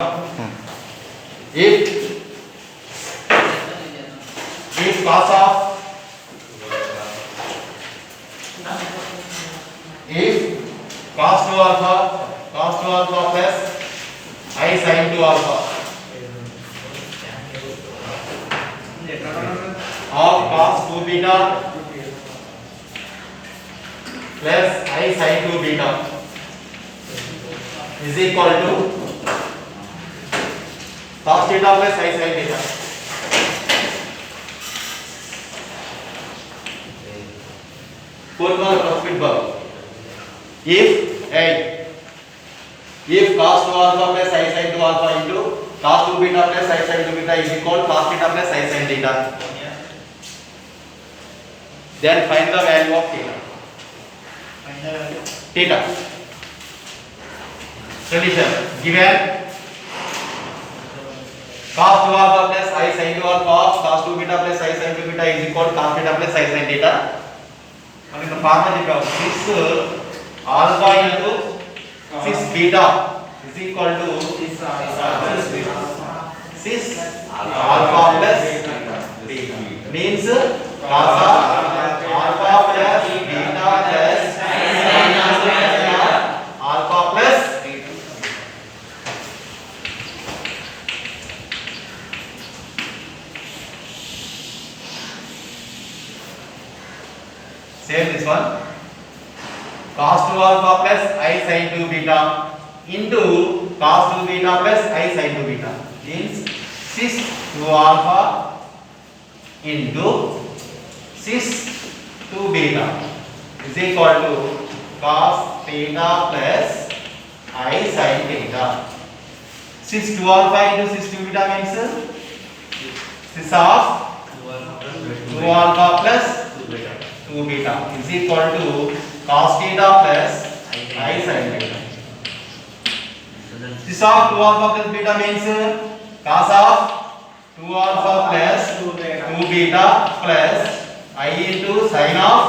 if cos of if cos 2 alpha plus I sin 2 alpha of cos 2 beta plus I sin 2 beta is equal to cos theta plus I sin theta. Fourth one approximate verb. If cos 2 alpha plus I sin 2 alpha into cos 2 beta plus I sin 2 beta is equal cos theta plus I sin theta, then find the value of theta. Theta. Solution given cos 2 alpha plus I sin 2 alpha of cos 2 beta plus I sin 2 beta is equal cos theta plus I sin theta. And in the formula 6 alpha into 6 beta is equal to 6 alpha plus beta means cos alpha plus beta plus alpha plus same this one cos 2 alpha plus I sin 2 beta into cos 2 beta plus I sin 2 beta means 6 2 alpha into 6 2 beta is equal to cos theta plus I sin theta. 6 2 alpha into 6 2 beta means 6 of 2 alpha plus 2 beta is equal to cos theta plus I sin theta. 6 of 2 alpha plus beta means cos of 2 alpha plus 2 beta plus I into sin of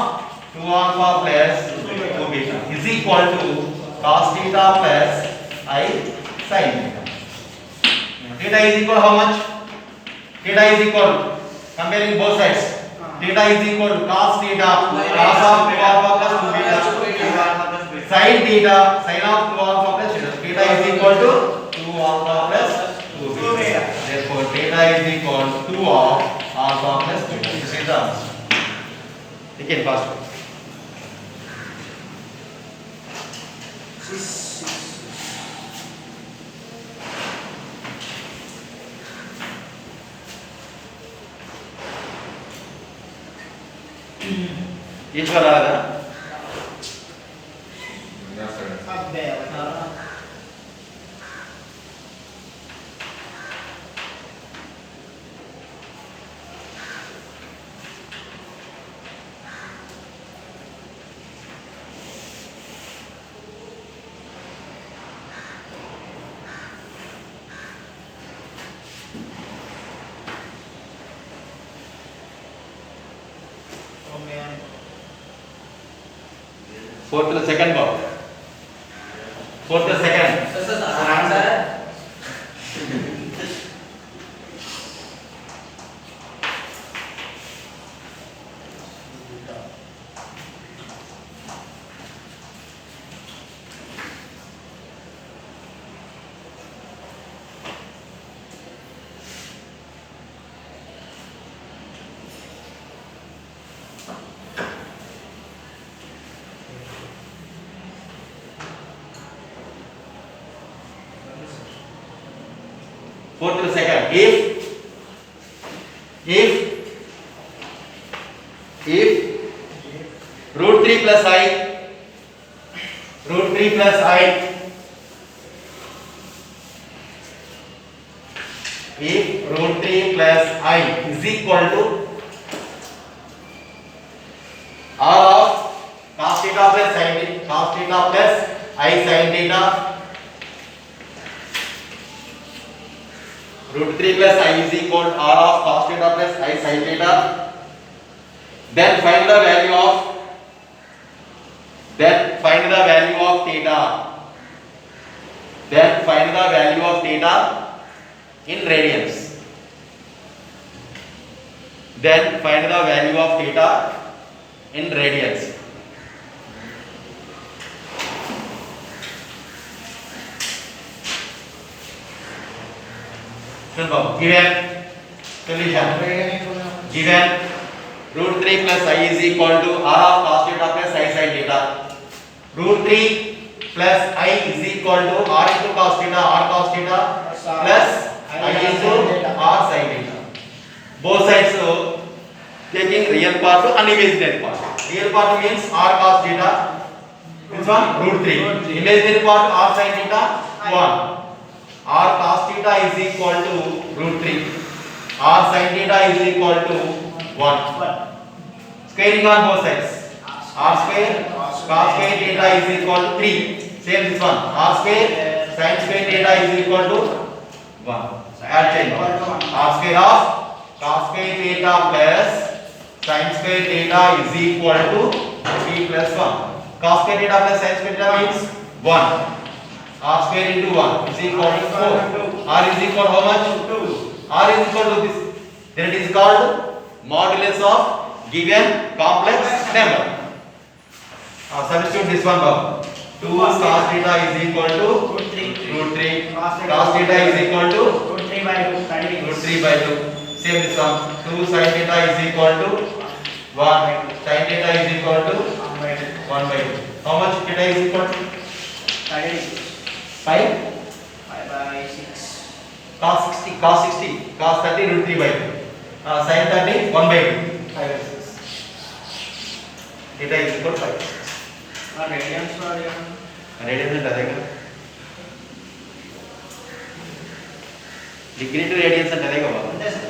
2 alpha plus 2 beta is equal to cos theta plus I sin theta. Theta is equal how much? Theta is equal comparing both sides. Theta is equal to cos theta cos of 2 alpha plus 2 beta sin theta sin of 2 alpha plus theta. Theta is equal to 2 alpha plus 2 beta. Therefore theta is equal to 2 of alpha plus beta. This is the answer. Again fast. Each one आएगा fourth to the second box. Fourth to the second. Answer. Fourth to the second. If root 3 plus I if root 3 plus I is equal to R of cos theta plus I sin theta. Root 3 plus I is equal to R of cos theta plus I sin theta. Then find the value of theta. Then find the value of theta in radians. Then find the value of theta in radians. Given solution. Given root 3 plus I is equal to r of cos theta plus I sin theta. Root 3 plus I is equal to r into cos theta, r cos theta plus I into r sin theta. Both sides taking real part to unimaginary part. Real part means r cos theta. This one root 3. Imaginary part r sin theta 1. R cos theta is equal to root 3. R sin theta is equal to 1. Squaring on both sides. R square cos square theta is equal to 3. Same this one. R square sin square theta is equal to 1. Add change. R square of cos square theta plus sin square theta is equal to 3 plus 1. Cos square theta plus sin square theta means 1. R square into 1 is equal to 4. R is equal to how much? 2. R is equal to this. Then it is called modulus of given complex number. Substitute this one now. 2 cos theta is equal to root 3. Cos theta is equal to root 3 by 2. Same this one. 2 sin theta is equal to 1. Sin theta is equal to 1 by 2. How much theta is equal to? 5 by 6. Cos 60. Cos 30 root 3 by 2. Sin 30 1 by 2. 5 by 6. Theta is equal to 5 by 6. Radians అంటే అదే కదా. Degree to radians అంటే అదే కదా. అంతే sir.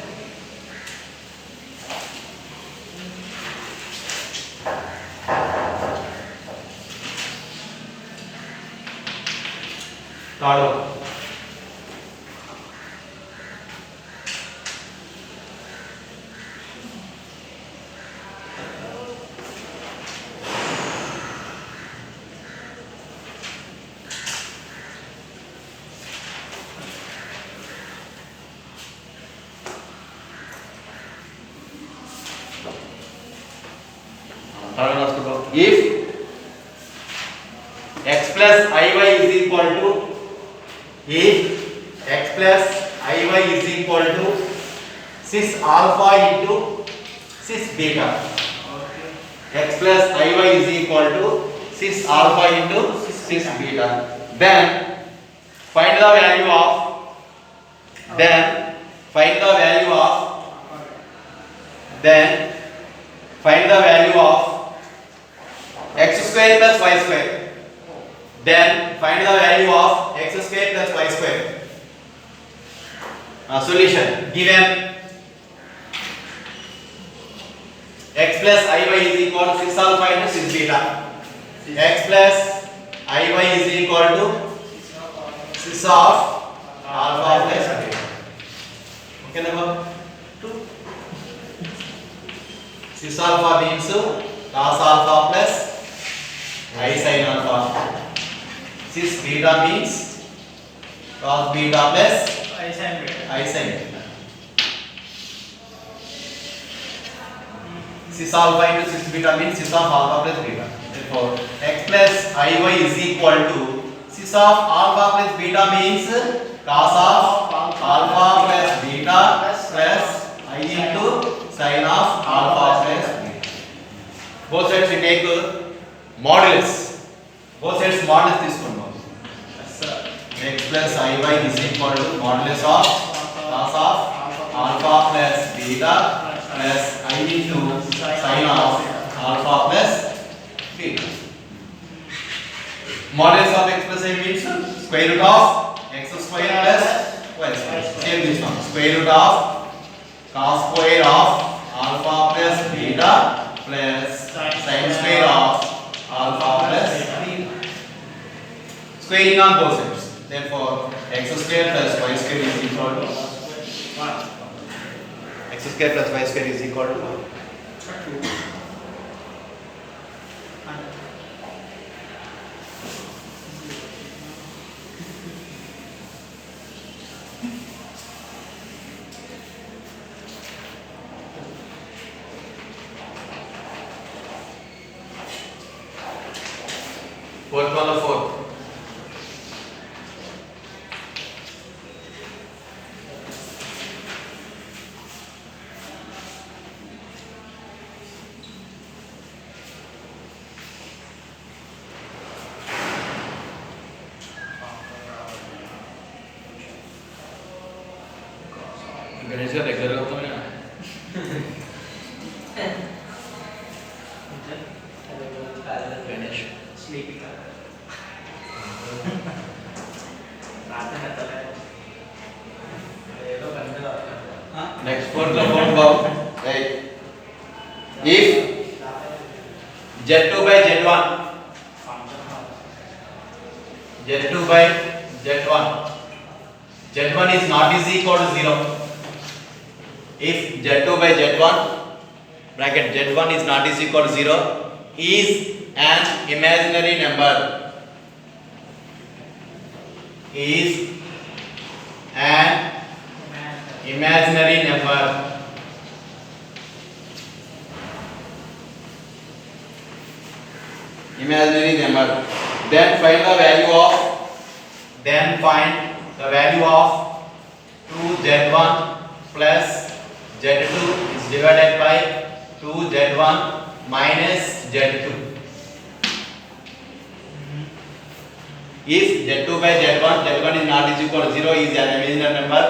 తాడు if x plus iy is equal to cis alpha into cis beta. X plus iy is equal to cis alpha into cis beta. Then find the value of x square plus y square. Then find the value of x square plus y square. Solution. Given x plus iy is equal to 6 alpha into 6 beta. X plus iy is equal to 6 of alpha plus beta. Okay, number 2. 6 alpha means cos alpha plus I sin alpha. 6 beta means cos beta plus I sin beta. 6 alpha into 6 beta means 6 of alpha plus beta. Therefore, x plus iy is equal to 6 of alpha plus beta means cos of alpha plus beta plus I into sin of alpha plus beta. Both sides we take modulus. Both sides modulus తీసుకుందాం. X plus iy is equal to modulus of cos of alpha plus beta plus I into sin of alpha plus beta. Modulus of x plus y means square root of x square plus y square. Same this one. Square root of cos square of alpha plus beta plus sin square of alpha plus beta. Squaring on both sides. Therefore, x square plus y square is equal to 1. X square plus y square is equal to 1. Ganesh का regular होता है ना Ganesh sleeping next for the fourth bound right if z2 by z1 z1 is not is equal to 0 if z2 by z1 bracket z1 is not is equal to 0 is an imaginary number is an imaginary number then find the value of 2z1 plus z2 is divided by 2z1 minus z2 if z2 by z1 is not is equal to 0 is an imaginary number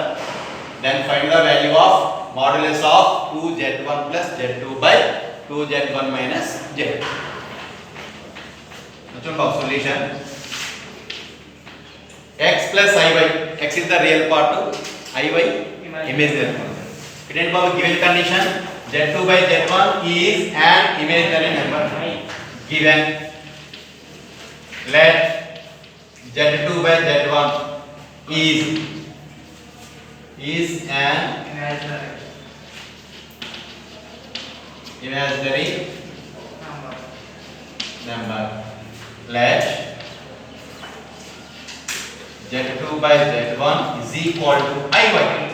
then find the value of modulus of 2z1 plus z2 by 2z1 minus z2 solution x plus iy x is the real part iy imaginary part given condition z2 by z1 is an imaginary number given let z2 by z1 is an imaginary number let z2 by z1 is equal to iy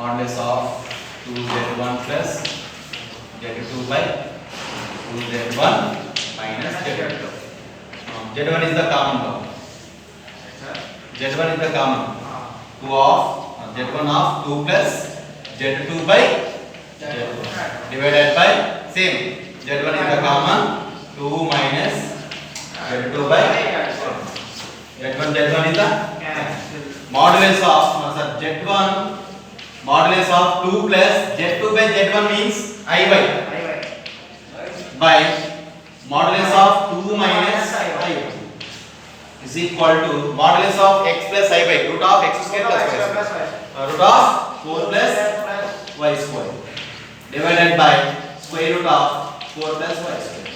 modulus of 2z1 plus z2 by 2z1 minus z2 z1 is the common term z1 is the common 2 of z1 of 2 plus z2 by z2 divided by same z1 is the common 2 minus z2 by z1 is the modulus of z1 modulus of 2 plus z2 by z1 means iy by modulus of 2 minus iy is equal to modulus of x plus iy root of x square plus y square root of 4 plus y square divided by square root of 4 plus y square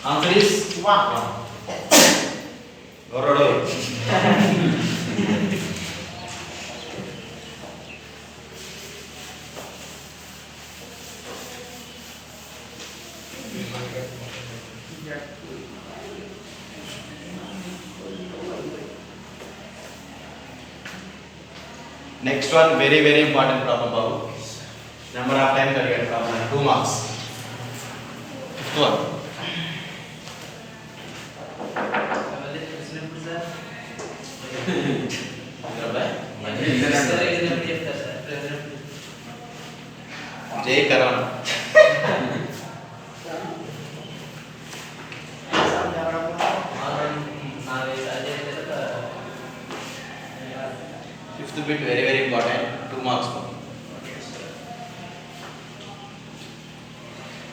answer is 1 Gorodo next one very important problem babu number of time kariye problem 2 marks fifth one jay karan fifth bit very important 2 marks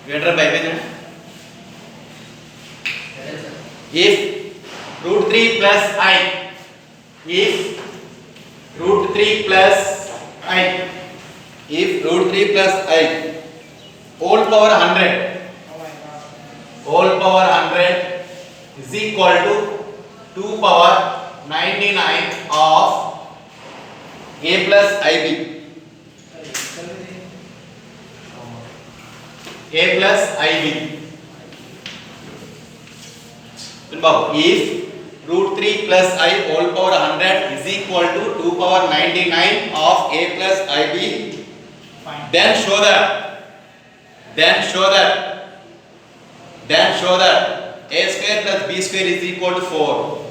Greater by when if root 3 plus I if root 3 plus I if root 3 plus I whole power 100 whole power 100 is equal to 2 power 99 of a plus ib a plus ib if root 3 plus I whole power 100 is equal to 2 power 99 of a plus ib then show that a square plus b square is equal to 4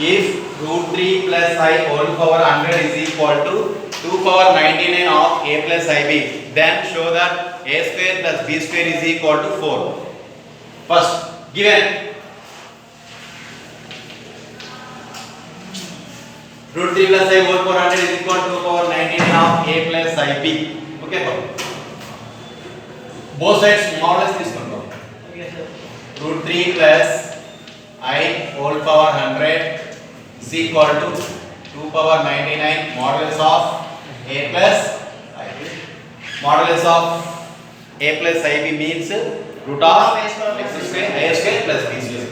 if root 3 plus I whole power 100 is equal to 2 power 99 of a plus ib then show that a square plus b square is equal to 4 first given root 3 plus I whole power 100 is equal to power 99 of a plus ip. Okay, both sides modulus తీసుకుంటాం. root 3 plus I whole power 100 is equal to 2 power 99 modulus of a plus ip. Modulus of a plus ip means root of x square a square plus b square.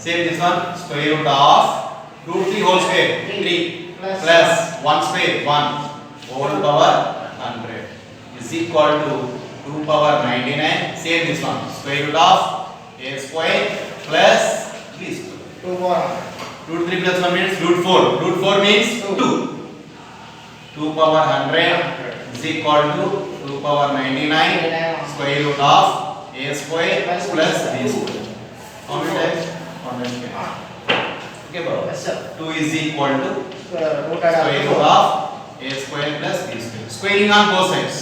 Same this one, square root of root 3 whole square 3 plus 1 square 1 whole power 100 is equal to 2 power 99. Same this one, square root of a square plus b square. 2 power Root 3 plus 1 means root 4. Root 4 means 2. 2 power 100 is equal to 2 power 99 square root of a square plus b square. How many times? 100 times. Okay, bro. Yes, sir. 2 is equal to root square root of a square plus b square. Squaring on both sides.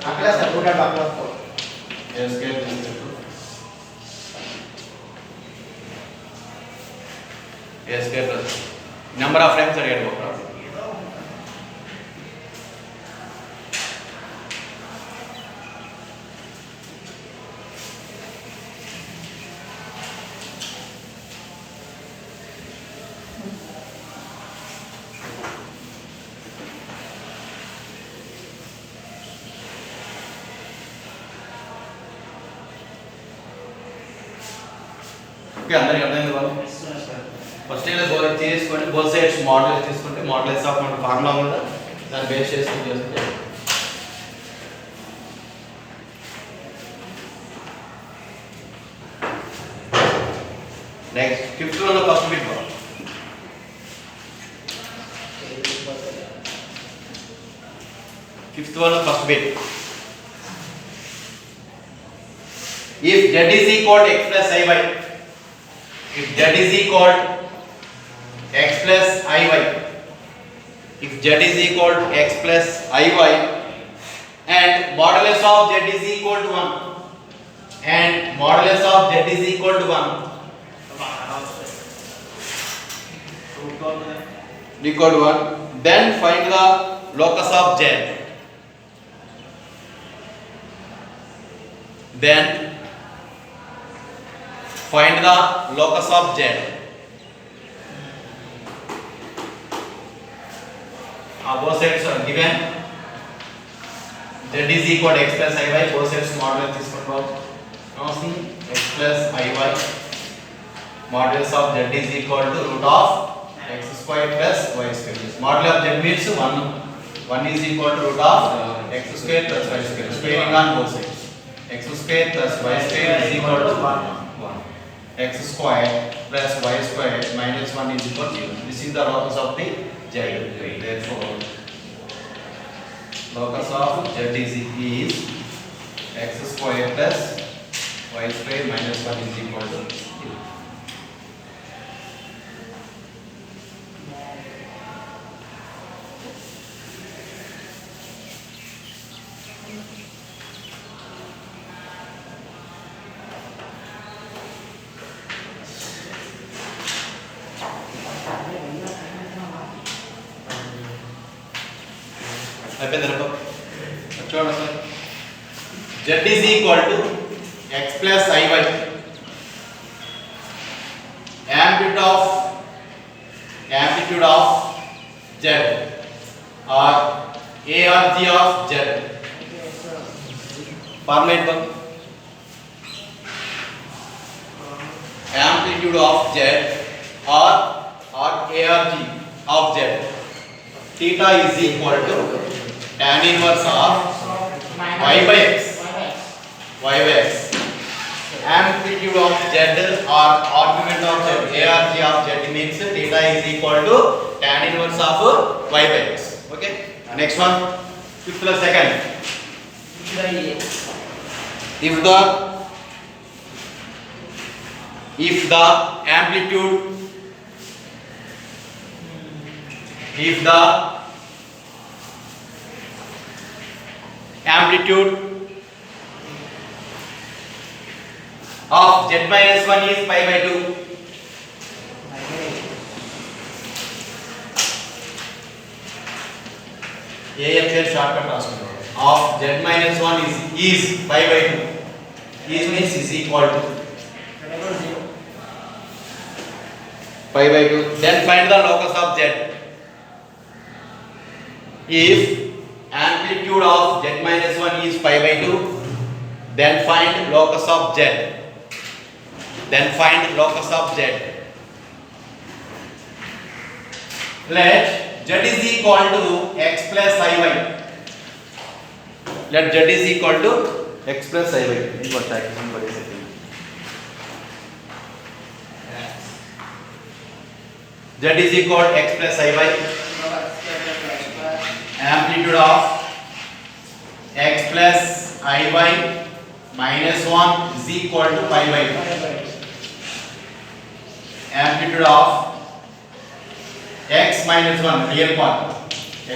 plus root at back of 4. A square plus b square. A square plus number of times are get worked out. Okay, అందరికి అర్థమైంది బాబు. First ఇలా goal చేసుకొని both sides model తీసుకుంటే models of మన formula ఉంది దాన్ని base చేసుకొని చేస్తే next fifth one first bit Babu. Fifth one first bit. If z is equal to x plus iy, if z is equal to x plus iy, if z is equal to x plus iy and modulus of z is equal to 1 and modulus of z is equal to 1 equal to 1, then find the locus of z. Then find the locus of z. Both sides are given. Z is equal to x plus iy. Both sides modulus తీసుకుంటాం. Now see x plus iy. Modulus of z is equal to root of x square plus y square. Modulus of z means 1. 1 is equal to root of x square plus y square. Squaring on both sides. X square plus y square is equal to 1. X square plus y square minus 1 is equal to 0. This is the locus of the z. Therefore, locus of z is x square plus y square minus 1 is equal to 0. చూడండి sir z is equal to x plus iy, amplitude of z or a or g of z. Formulate one. Amplitude of z or a or g of z. Theta is equal to tan inverse of y by x. Y by x. Amplitude of z or argument of z, a or g of z means theta is equal to tan inverse of y by x. Okay. Next one, fifth plus second. If the amplitude of z minus 1 is pi by 2. AFL shortcut రాసుకుంటాం. Of z minus 1 is pi by 2. Is means is equal to pi by 2. Then find the locus of z. If amplitude of z minus 1 is pi by 2, then find locus of z. Then find locus of z. Let z is equal to x plus iy. Let z is equal to x plus iy. This was taken by setting. Z is equal to x plus iy. Amplitude of x plus iy minus 1 is equal to pi by 2. Amplitude of x minus 1 real part,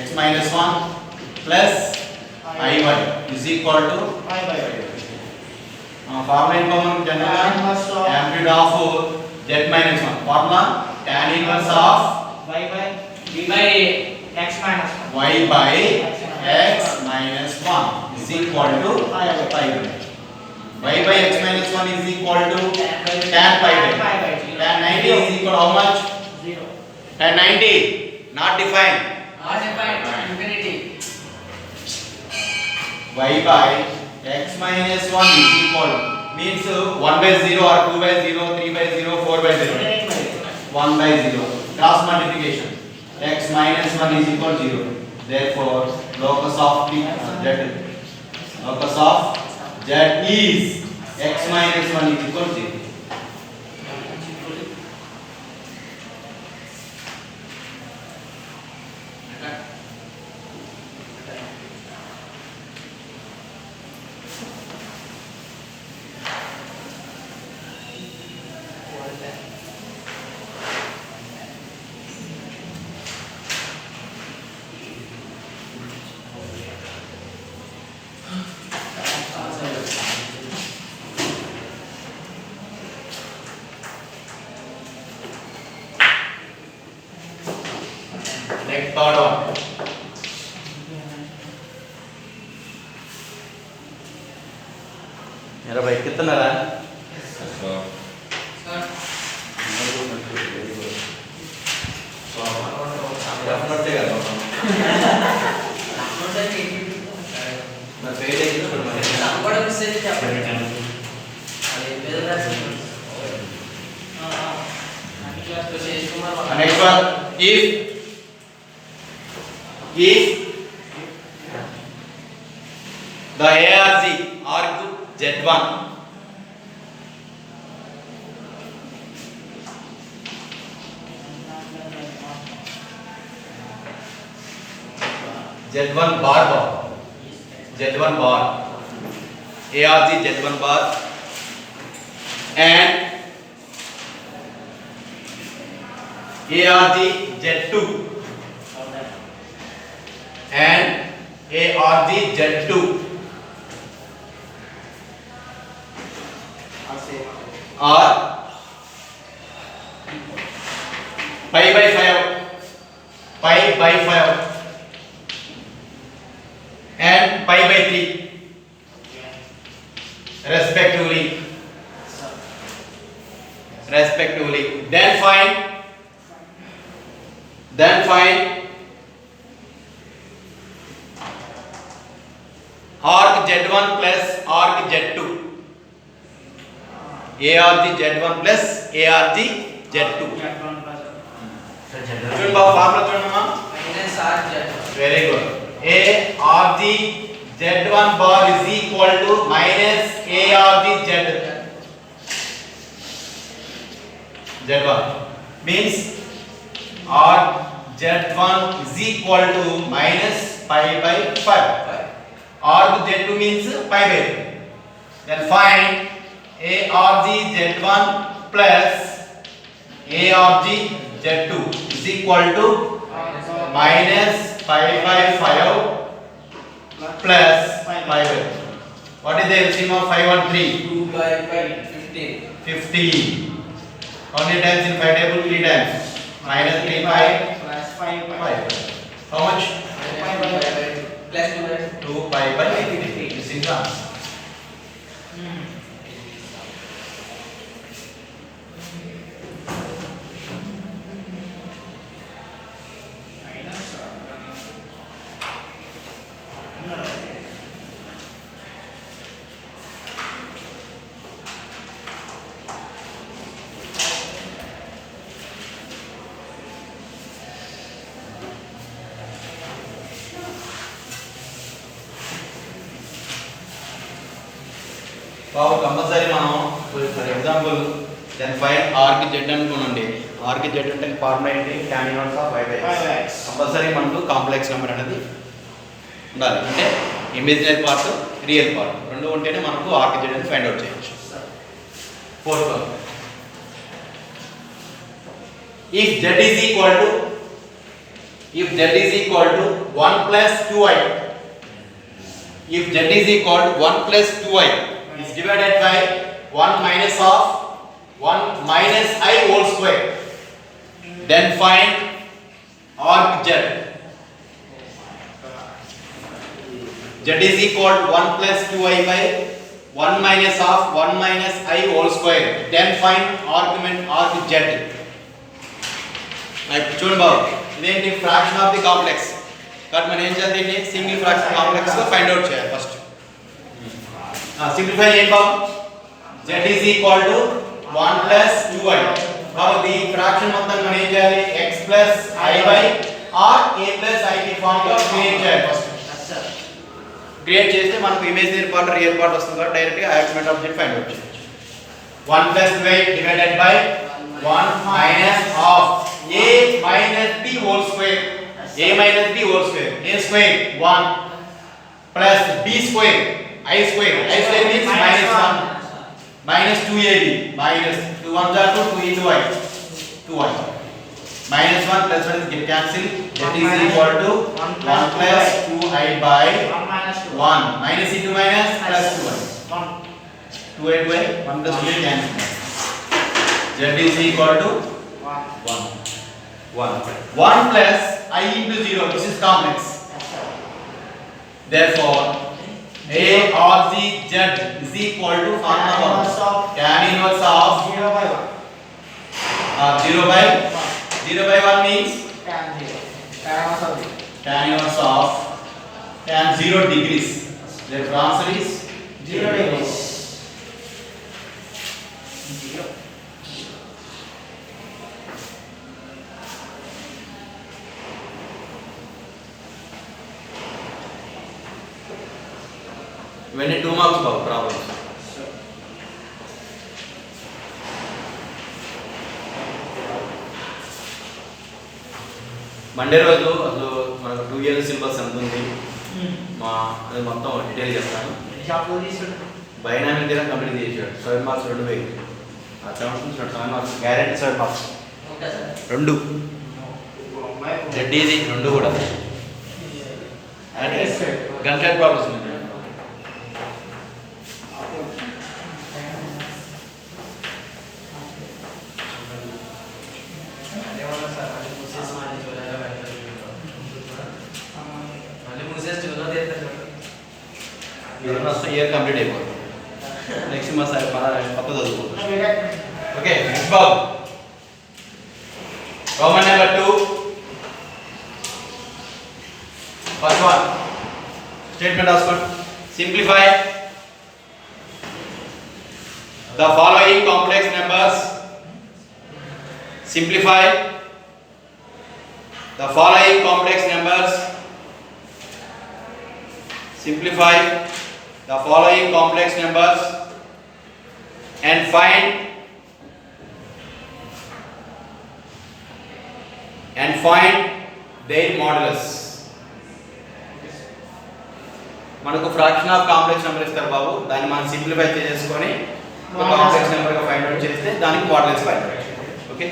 x minus 1 plus iy is equal to pi by 2. Formula in common general amplitude of z minus 1 formula tan inverse of y by x minus 1. y by x minus 1 is equal to pi by 2. Y by x minus 1 is equal to tan pi by 2. Tan 90 is equal to how much? 0. Tan 90 not defined. Infinity. Y by x minus 1 is equal means 1 by 0 or 2 by 0, 3 by 0, 4 by 0. 1 by 0. Cross multiplication. X minus 1 is equal to 0. Therefore, locus of z. Locus of z is x minus 1 is equal to 0. Next third one. मेरा भाई कितना रहा है? Next one, if the ARG arc Z1 Z1 bar Z1 bar ARG Z1 bar and ARG Z2 and ARG Z2 are pi by 5 and pi by 3 respectively. Then find arc Z1 plus arc Z2. ARG Z1 plus ARG Z2. చూడండి బాబు formula చూడండి అమ్మా. Very good. ARG Z1 bar is equal to minus ARG Z1 means arc Z1 is equal to minus pi by 5. Arc Z2 means pi by 2. Then find ARG Z1 plus ARG Z2 is equal to minus pi by 5 plus pi by 2. What is the LCM of 5 and 3? 2 by 15. 15. How many times in 5 table? 3 times. Minus 3 pi plus 5 5. How much? 5 by 2. plus 2 by 2 pi by 50. This is the answer. బాబు compulsory మనం for example then find r కి z అనుకోనండి. r కి z అంటే formula ఏంటి? tan inverse of y by x. Compulsory మనకు complex number అనేది ఉండాలి. అంటే ఇమేజినరీ పార్ట్, రియల్ పార్ట్ రెండు ఉంటేనే మనకు r కి z అని ఫైండ్ అవుట్ చేయొచ్చు. Fourth one, if z is equal to 1 plus 2i, if z is equal to 1 plus 2i is divided by 1 minus of 1 minus I whole square, then find arc z. Z is equal to 1 plus 2i by 1 minus of 1 minus I whole square, then find arc z. చూడండి బాబు, ఇదేంటి? Fraction of the complex. కాబట్టి మనం ఏం చేయాలి? దీన్ని single fraction complex గా find out చేయాలి first. Simplify చేయండి బాబు. z is equal to 1 plus 2i. బాబు ఈ ఫ్రాక్షన్ మొత్తం మనం ఏం చేయాలి? x plus i by r a plus i కి ఫార్మ్ లో క్రియేట్ చేయాలి ఫస్ట్. క్రియేట్ చేస్తే మనకు ఇమేజినరీ పార్ట్, రియల్ పార్ట్ వస్తుంది కాబట్టి డైరెక్ట్ గా argument of z find out చేయొచ్చు. 1 plus 2i divided by 1 minus of a minus b whole square, a minus b whole square, a square 1 plus b square, I square means minus 1 minus 2ab minus 2 1s are 2 into I 2i minus 1 plus 1 get cancel. That is equal to 1 plus 2i by 1 minus into minus plus 2i 2i 1 plus 2i cancel. Z is equal to 1 plus I into 0. This is complex. Therefore A or Z is equal to tan inverse of 0 by 1. 0 by 1 means tan inverse of tan 0 degrees. Therefore answer is 0 degrees. ఇవన్నీ 2 marks బాబు problems. Monday రోజు అసలు మనకు 2 years syllabus ఎంత ఉంది అది మొత్తం detail చెప్తాను. బైనామిక్ దగ్గర కంప్లీట్ చేసాడు. 7 మార్క్స్ 2 వేలు. ఆ 7 మార్క్స్ గ్యారెంటీ 7 మార్క్స్ 2 రెడ్డిది 2 కూడా గంటెడ్ ప్రాబ్లమ్స్ ఉన్నాయి. ఇయర్ కంప్లీట్ అయిపోతుంది. నెక్స్ట్ మా సార్ కొత్త చదువుకుంటాం. ఓకే నెక్స్ట్ బాబు Roman number 2 first one statement రాసుకోండి. Simplify the following complex numbers. Simplify the following complex numbers. Simplify the following complex numbers and find their modulus. మనకు fraction of complex number ఇస్తారు బాబు, దాన్ని మనం simplify చేసుకొని ఒక complex number గా find out చేస్తే దానికి మోడల్స్ ఫైండ్ అవుట్ చేయాలి. ఓకే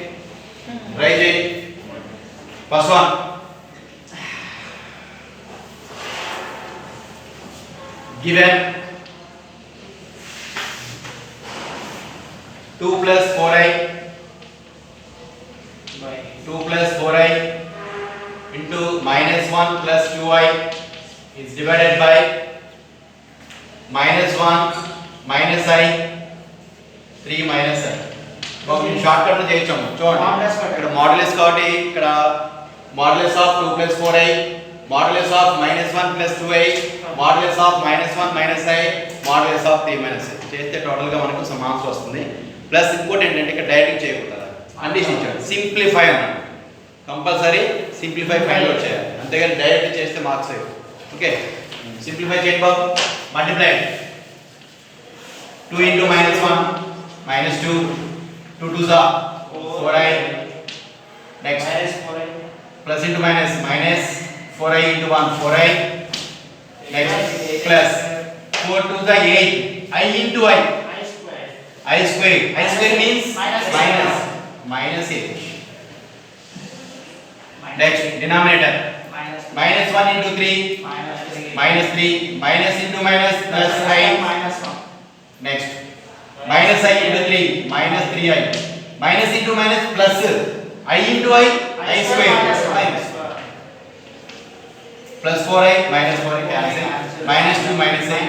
ట్రై చేయండి. First one given 2 plus 4i into minus 1 plus 2i is is divided by minus 1 minus I 3 minus I. ఒక షార్ట్ కట్ లో చేయొచ్చాము చూడండి ఇక్కడ మాడ్యులస్ కాబట్టి ఇక్కడ modulus of 2 plus 4i modulus of -1 plus 2i modulus of -1 minus i modulus of 3 minus i చేస్తే total గా మనకు some answer వస్తుంది. ప్లస్ ఇంకోటి ఏంటంటే ఇక్కడ డైరెక్ట్ చేయకూడదు, కండిషన్ ఇచ్చాడు సింప్లిఫై అన్నాడు. కంపల్సరీ సింప్లిఫై ఫైండ్ అవుట్ చేయాలి, అంతేగాని డైరెక్ట్ చేస్తే మార్క్స్ అయ్యి. ఓకే సింప్లిఫై చేయండి బాబు. Multiply 2 into -1 -2 2 2s are 4i. Next plus into minus minus 4i into 1 4i. Next plus 4 2s are 8 I into I square. I square means minus 8. Next denominator minus 1 into 3 minus 3 minus into minus plus I. Next minus I into 3 minus 3i minus into minus plus I into I square minus plus 4i minus 4i cancel minus 2 minus I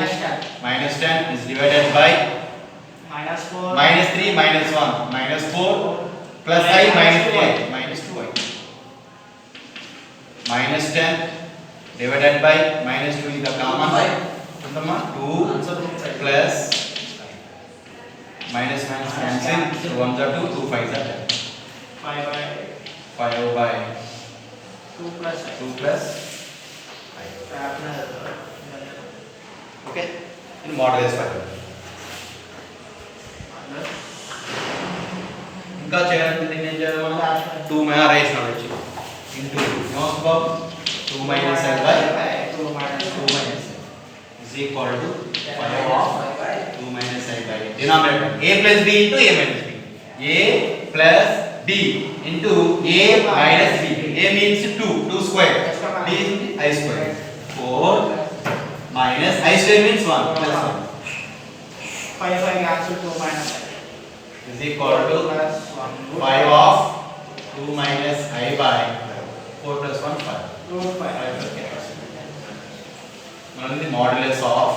minus 10 is divided by minus 3 minus 1 minus 4 plus I minus 2i minus 2i minus 10 divided by minus 2 is the common 2 plus minus minus cancel, so 1s are 2, 2 5s are 10. 5 by 2 plus 5. Okay, in modulus 5. ఇంకా చేయాలంటే దీన్ని ఏం చేయాలి మనం 2 మైన రేస్ నడవచ్చు into నోస్ బాబ్ 2 minus I by 2 minus is equal to 5 of 2 minus I by denominator a plus b into a minus b. A plus b into a minus b. A means 2 square, b is I square. 4 minus I square means 1 plus 1. 5 cancel 2 minus I is equal to 5 of 2 minus I by 4 plus 1 5. 5 Now the modulus of